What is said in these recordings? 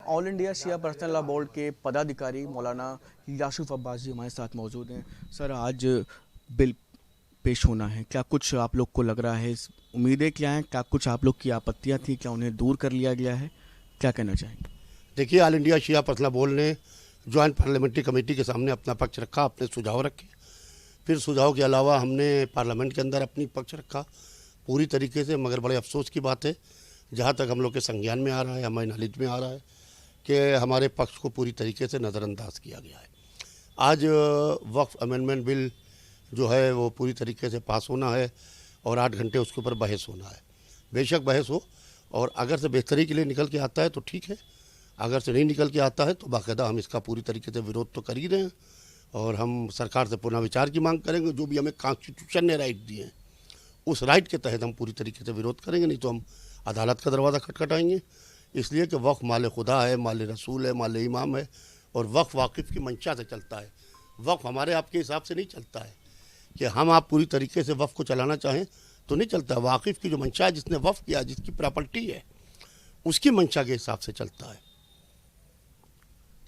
All India शिया personal law board के पदाधिकारी मौलाना यासूफ अब्बास जी हमारे साथ मौजूद हैं। सर, आज बिल पेश होना है, क्या कुछ आप लोग को लग रहा है, उम्मीदें क्या हैं, क्या कुछ आप लोग की आपत्तियां थी, क्या उन्हें दूर कर लिया गया है, क्या कहना चाहेंगे? देखिए, ऑल इंडिया शिया पर्सनल बोर्ड ने ज्वाइंट पार्लियामेंट्री कमेटी के सामने अपना पक्ष रखा, अपने सुझाव रखे। फिर सुझाव के अलावा हमने पार्लियामेंट के अंदर अपनी पक्ष रखा पूरी तरीके से। मगर बड़े अफसोस की बात है, जहाँ तक हम लोग के संज्ञान में आ रहा है, हमारे नॉलेज में आ रहा है कि हमारे पक्ष को पूरी तरीके से नज़रअंदाज किया गया है। आज वक्फ अमेंडमेंट बिल जो है वो पूरी तरीके से पास होना है और 8 घंटे उसके ऊपर बहस होना है। बेशक बहस हो, और अगर से बेहतरी के लिए निकल के आता है तो ठीक है, अगर से नहीं निकल के आता है तो बाकायदा हम इसका पूरी तरीके से विरोध तो कर ही रहे हैं और हम सरकार से पुनः विचार की मांग करेंगे। जो भी हमें कॉन्स्टिट्यूशन ने राइट दिए हैं उस राइट के तहत हम पूरी तरीके से विरोध करेंगे, नहीं तो हम अदालत का दरवाज़ा खटखटाएंगे। इसलिए कि वक्फ माल खुदा है, माल रसूल है, माल इमाम है और वक्फ वाकिफ़ की मंशा से चलता है। वक्फ हमारे आपके हिसाब से नहीं चलता है कि हम आप पूरी तरीके से वक्फ को चलाना चाहें तो नहीं चलता। वाकिफ़ की जो मंशा है, जिसने वक्फ किया, जिसकी प्रॉपर्टी है, उसकी मंशा के हिसाब से चलता है।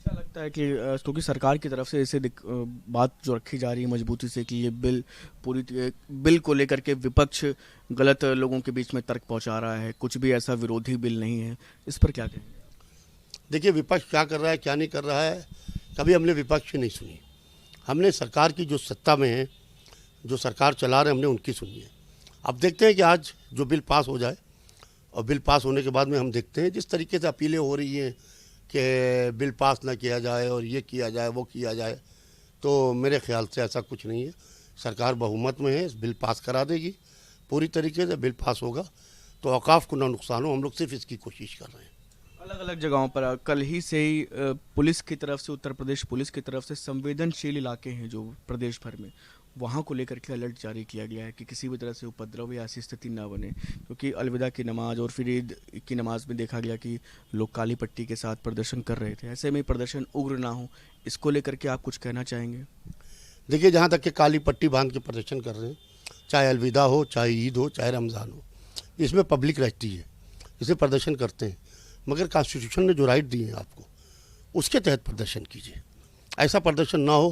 क्या लगता है कि क्योंकि सरकार की तरफ से ऐसे बात जो रखी जा रही है मजबूती से कि ये बिल को लेकर के विपक्ष गलत लोगों के बीच में तर्क पहुंचा रहा है, कुछ भी ऐसा विरोधी बिल नहीं है, इस पर क्या कहेंगे? देखिए, विपक्ष क्या कर रहा है, क्या नहीं कर रहा है, कभी हमने विपक्ष की नहीं सुनी। हमने सरकार की जो सत्ता में है, जो सरकार चला रहे, हमने उनकी सुनी है। अब देखते हैं कि आज जो बिल पास हो जाए और बिल पास होने के बाद में हम देखते हैं जिस तरीके से अपीलें हो रही हैं कि बिल पास ना किया जाए और ये किया जाए, वो किया जाए, तो मेरे ख्याल से ऐसा कुछ नहीं है। सरकार बहुमत में है, इस बिल पास करा देगी पूरी तरीके से। बिल पास होगा तो औकाफ को ना नुकसान हो, हम लोग सिर्फ इसकी कोशिश कर रहे हैं। अलग अलग जगहों पर कल ही से ही पुलिस की तरफ से, उत्तर प्रदेश पुलिस की तरफ से संवेदनशील इलाके हैं जो प्रदेश भर में, वहाँ को लेकर के अलर्ट जारी किया गया है कि किसी भी तरह से उपद्रव या ऐसी स्थिति ना बने, क्योंकि अलविदा की नमाज और फिर ईद की नमाज में देखा गया कि लोग काली पट्टी के साथ प्रदर्शन कर रहे थे। ऐसे में प्रदर्शन उग्र ना हो, इसको लेकर के आप कुछ कहना चाहेंगे? देखिए, जहाँ तक कि काली पट्टी बांध के प्रदर्शन कर रहे हैं, चाहे अलविदा हो, चाहे ईद हो, चाहे रमज़ान हो, इसमें पब्लिक रहती है, इसे प्रदर्शन करते हैं। मगर कॉन्स्टिट्यूशन ने जो राइट दिए हैं आपको, उसके तहत प्रदर्शन कीजिए। ऐसा प्रदर्शन ना हो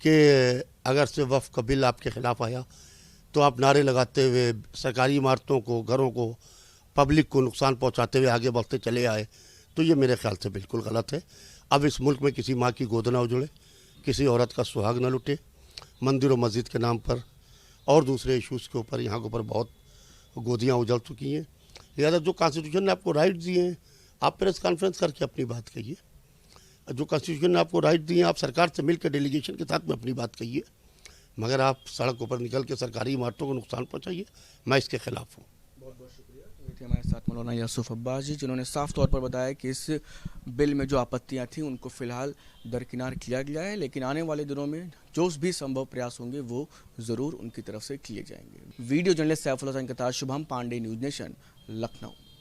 कि अगर से वक्फ का बिल आपके ख़िलाफ़ आया तो आप नारे लगाते हुए सरकारी इमारतों को, घरों को, पब्लिक को नुकसान पहुंचाते हुए आगे बढ़ते चले आए, तो ये मेरे ख्याल से बिल्कुल गलत है। अब इस मुल्क में किसी माँ की गोद ना उजड़े, किसी औरत का सुहाग न लुटे, मंदिर और मस्जिद के नाम पर और दूसरे इशूज़ के ऊपर यहाँ के ऊपर बहुत गोदियाँ उजड़ चुकी हैं। लिहाजा जो कॉन्स्टिट्यूशन ने आपको राइट दिए हैं, आप प्रेस कॉन्फ्रेंस करके अपनी बात कहिए। जो कॉन्स्टिट्यूशन ने आपको राइट दिए हैं, आप सरकार से मिलकर डेलीगेशन के साथ में अपनी बात कहिए, मगर आप सड़क ऊपर निकल के सरकारी इमारतों को नुकसान पहुँचाइए, मैं इसके खिलाफ हूँ। बहुत बहुत शुक्रिया। ये थे हमारे साथ मौलाना यासूफ अब्बास जी, जिन्होंने साफ तौर पर बताया कि इस बिल में जो आपत्तियां थी उनको फिलहाल दरकिनार किया गया है, लेकिन आने वाले दिनों में जो भी संभव प्रयास होंगे वो ज़रूर उनकी तरफ से किए जाएंगे। वीडियो जर्नलिस्ट सैफुल हसन के साथ शुभम पांडे, न्यूज़ नेशन, लखनऊ।